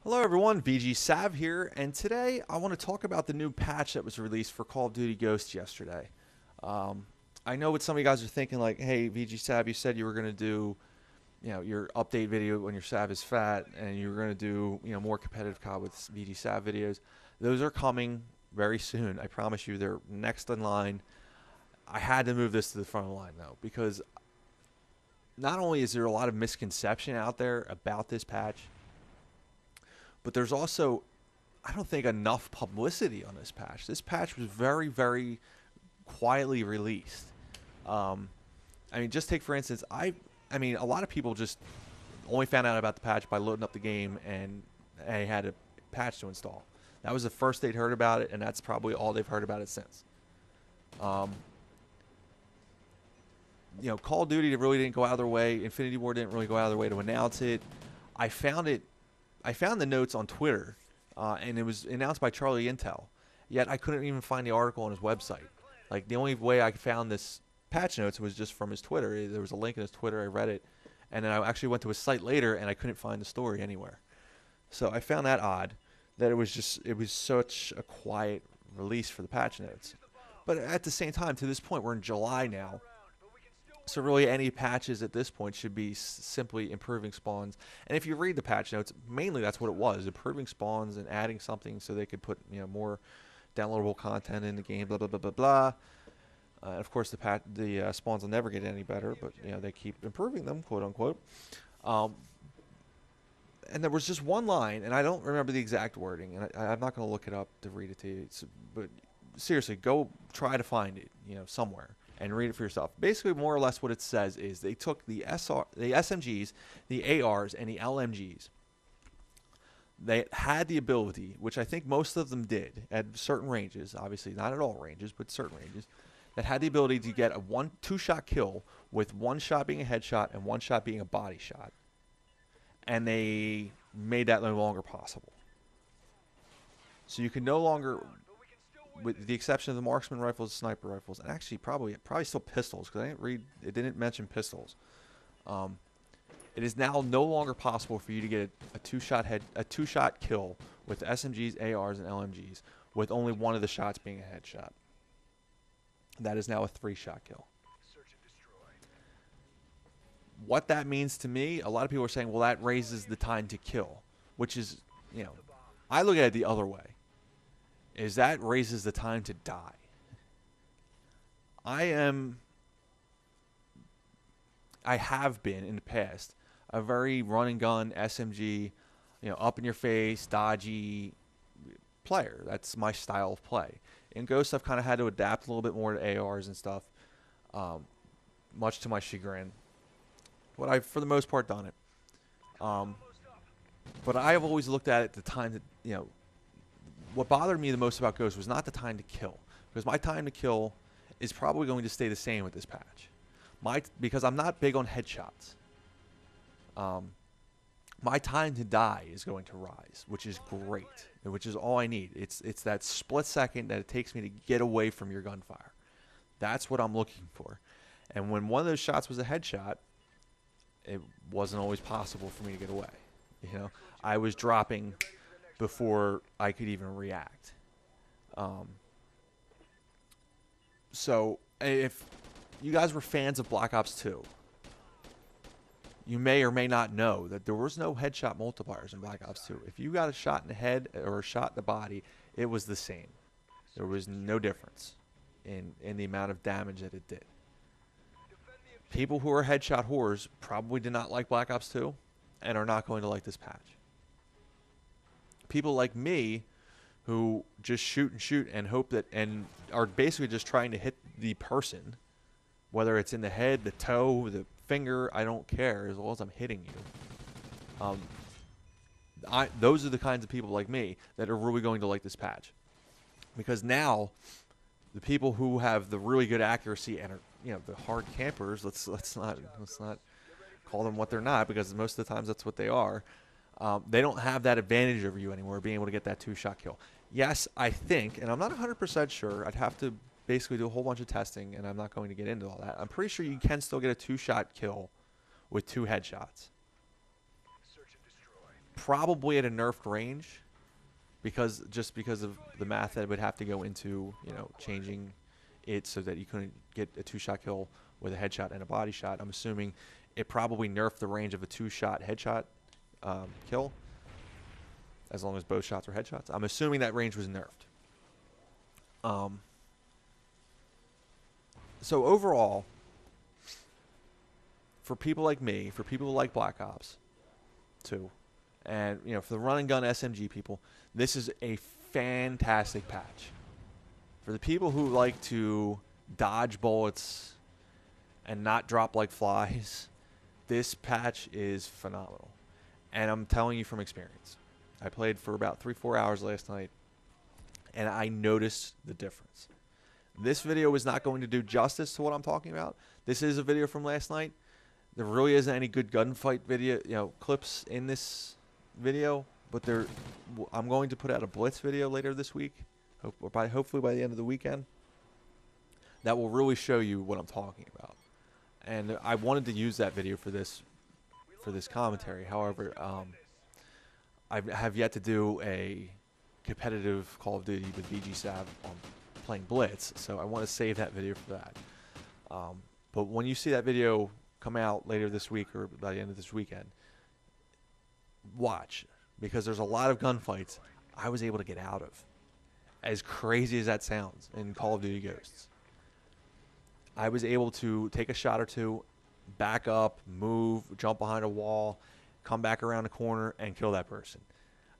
Hello everyone, VG Sav here, and today I want to talk about the new patch that was released for Call of Duty Ghosts yesterday. Um, I know what some of you guys are thinking, like, hey, VG Sav, you said you were going to do, your update video when your Sav is fat, and you were going to do, more competitive COD with VG Sav videos. Those are coming very soon. I promise you, they're next in line. I had to move this to the front of the line, though, because not only is there a lot of misconception out there about this patch, but there's also, I don't think, enough publicity on this patch. This patch was very, very quietly released. Um, just take for instance, a lot of people just only found out about the patch by loading up the game and they had a patch to install. That was the first they'd heard about it, and that's probably all they've heard about it since. Um, Call of Duty really didn't go out of their way. Infinity Ward didn't really go out of their way to announce it. I found it I found the notes on Twitter, and it was announced by Charlie Intel. Yet I couldn't even find the article on his website. Like, the only way I found this patch notes was just from his Twitter. There was a link in his Twitter. I read it, and then I actually went to his site later, and I couldn't find the story anywhere. So I found that odd. That it was such a quiet release for the patch notes. But at the same time, to this point, we're in July now. So really, any patches at this point should be simply improving spawns. And if you read the patch notes, mainly that's what it was: improving spawns and adding something so they could put more downloadable content in the game. Blah blah blah blah blah. Of course, the spawns will never get any better, but they keep improving them, quote unquote. Um, and there was just one line, and I don't remember the exact wording, and I'm not going to look it up to read it to you. But seriously, go try to find it, somewhere and read it for yourself. Basically, more or less what it says is they took the SMGs, the ARs, and the LMGs. They had the ability, which I think most of them did at certain ranges, obviously not at all ranges, but certain ranges, that had the ability to get a two-shot kill with one shot being a headshot and one shot being a body shot. And they made that no longer possible. So you can no longer, with the exception of the marksman rifles, sniper rifles, and actually probably still pistols, because I didn't read, it didn't mention pistols. It is now no longer possible for you to get a two-shot kill with SMGs, ARs, and LMGs with only one of the shots being a headshot. That is now a three-shot kill. What that means to me, a lot of people are saying, well, that raises the time to kill, which is, I look at it the other way. Is that raises the time to die. I have been in the past a very run and gun SMG, up in your face, dodgy player. That's my style of play. In Ghost, I've kind of had to adapt a little bit more to ARs and stuff, much to my chagrin. But I've, for the most part, done it. But I have always looked at it the time that, what bothered me the most about Ghost was not the time to kill. Because my time to kill is probably going to stay the same with this patch. Because I'm not big on headshots. My time to die is going to rise, which is great. Which is all I need. It's that split second that it takes me to get away from your gunfire. That's what I'm looking for. And when one of those shots was a headshot, it wasn't always possible for me to get away. I was dropping before I could even react. So if you guys were fans of Black Ops 2, you may or may not know that there was no headshot multipliers in Black Ops 2. If you got a shot in the head or a shot in the body, it was the same. There was no difference in the amount of damage that it did. People who are headshot whores probably did not like Black Ops 2 and are not going to like this patch. People like me who just shoot and hope that, and are basically just trying to hit the person, whether it's in the head, the toe, the finger, I don't care as long as I'm hitting you. Those are the kinds of people like me that are really going to like this patch. Because now, the people who have the really good accuracy and are, the hard campers, let's not call them what they're not, because most of the times that's what they are. They don't have that advantage over you anymore, being able to get that two-shot kill. Yes, I think, and I'm not 100% sure, I'd have to basically do a whole bunch of testing, and I'm not going to get into all that. I'm pretty sure you can still get a two-shot kill with two headshots. probably at a nerfed range, because of the math that would have to go into, you know, changing it so that you couldn't get a 2-shot kill with a headshot and a body shot. I'm assuming it probably nerfed the range of a 2-shot headshot kill, as long as both shots were headshots. I'm assuming that range was nerfed. So overall, for people like me, for people who like Black Ops 2, and, you know, for the run and gun SMG people, this is a fantastic patch. For the people who like to dodge bullets and not drop like flies, this patch is phenomenal. And I'm telling you from experience. I played for about 3-4 hours last night, and I noticed the difference. This video is not going to do justice to what I'm talking about. This is a video from last night. There really isn't any good gunfight video, you know, clips in this video, but I'm going to put out a Blitz video later this week, hopefully by the end of the weekend, that will really show you what I'm talking about. And I wanted to use that video for this commentary. However, I have yet to do a competitive Call of Duty with VG Sav on playing Blitz, so I want to save that video for that. But when you see that video come out later this week or by the end of this weekend, watch, because there's a lot of gunfights I was able to get out of. As crazy as that sounds, in Call of Duty Ghosts, I was able to take a shot or two, back up, move, jump behind a wall, come back around a corner, and kill that person.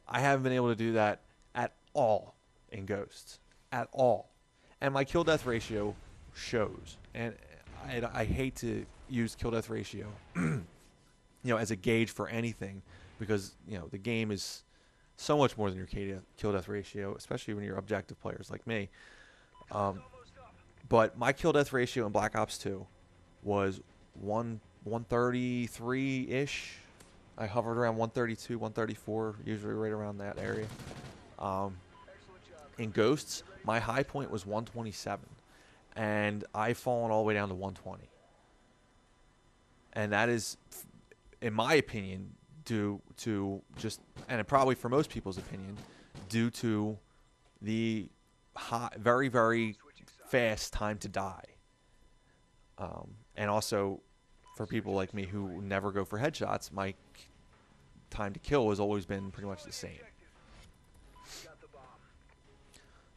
I haven't been able to do that at all in Ghosts. At all. And my kill-death ratio shows. And I hate to use kill-death ratio you know, as a gauge for anything, because, you know, the game is so much more than your kill-death ratio, especially when you're objective players like me. But my kill-death ratio in Black Ops 2 was 133-ish. I hovered around 132, 134, usually right around that area. In Ghosts, my high point was 127, and I've fallen all the way down to 120. And that is, in my opinion, due to just, and probably for most people's opinion, due to the very, very fast time to die. And also, for people like me who never go for headshots, my time to kill has always been pretty much the same.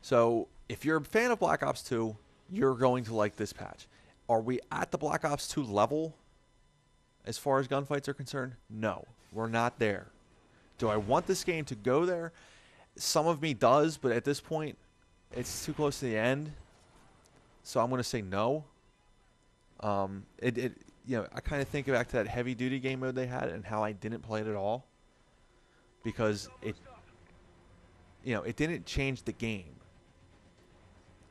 So, if you're a fan of Black Ops 2, you're going to like this patch. Are we at the Black Ops 2 level as far as gunfights are concerned? No, we're not there. Do I want this game to go there? Some of me does, but at this point, it's too close to the end. So I'm going to say no. You know, I kind of think back to that heavy duty game mode they had and how I didn't play it at all, because it didn't change the game.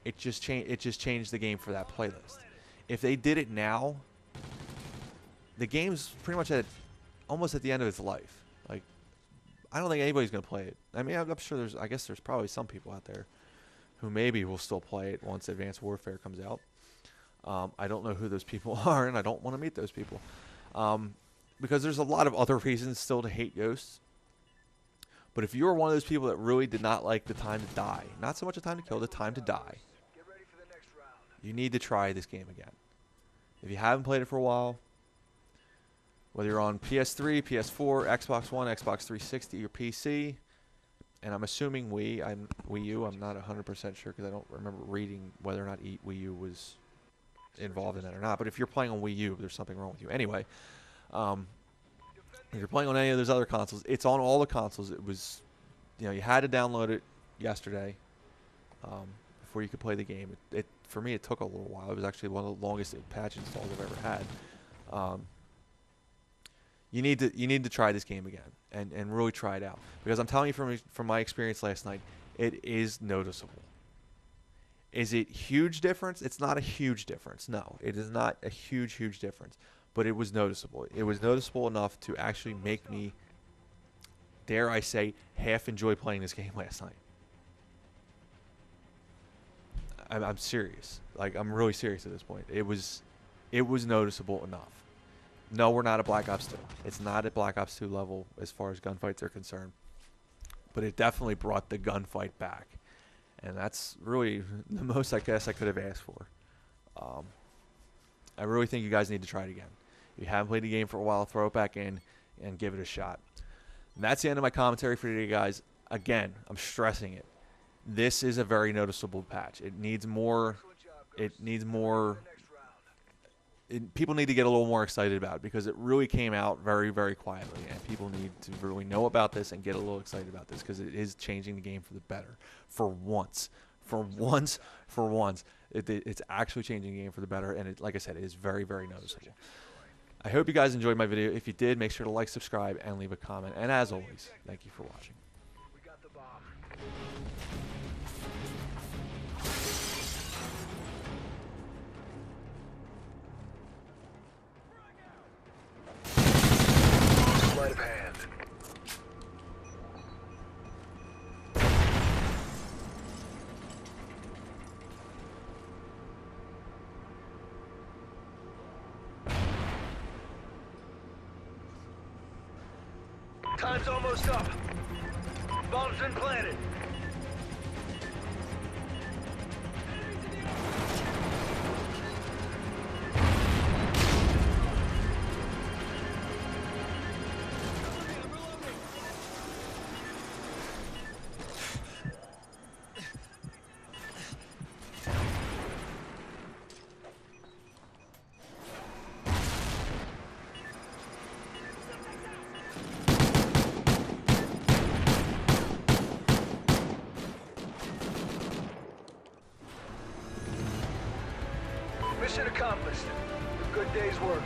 It just changed the game for that playlist. If they did it now, the game's pretty much almost at the end of its life. Like, I don't think anybody's going to play it. I mean, I'm sure I guess there's probably some people out there who maybe will still play it once Advanced Warfare comes out. I don't know who those people are, and I don't want to meet those people. Because there's a lot of other reasons still to hate Ghosts. But if you're one of those people that really did not like the time to die, not so much the time to kill, the time to die, you need to try this game again. If you haven't played it for a while, whether you're on PS3, PS4, Xbox One, Xbox 360, or PC, and I'm assuming Wii U, I'm not 100% sure because I don't remember reading whether or not Wii U was involved in that or not. But if you're playing on Wii U, there's something wrong with you. Anyway, if you're playing on any of those other consoles, it's on all the consoles. It was, you know, you had to download it yesterday before you could play the game. For me, it took a little while. It was actually one of the longest patch installs I've ever had. You need to try this game again and really try it out, because I'm telling you from my experience last night, it is noticeable. Is it huge difference? It's not a huge difference. No, it is not a huge difference. But it was noticeable. It was noticeable enough to actually make me, dare I say, half enjoy playing this game last night. I'm serious. Like, I'm really serious at this point. It was noticeable enough. No, we're not at Black Ops 2. It's not at Black Ops 2 level as far as gunfights are concerned. But it definitely brought the gunfight back. And that's really the most I guess I could have asked for. I really think you guys need to try it again. If you haven't played the game for a while, throw it back in and give it a shot. And that's the end of my commentary for today, guys. Again, I'm stressing it. This is a very noticeable patch. It needs more. People need to get a little more excited about it because it really came out very, very quietly, and people need to really know about this and get a little excited about this because it is changing the game for the better. For once, it's actually changing the game for the better, and like I said, it is very, very noticeable. I hope you guys enjoyed my video. If you did, make sure to like, subscribe, and leave a comment. And as always, thank you for watching. We got the bomb. Sleight of hand. Time's almost up. Bomb's been planted. Mission accomplished. A good day's work.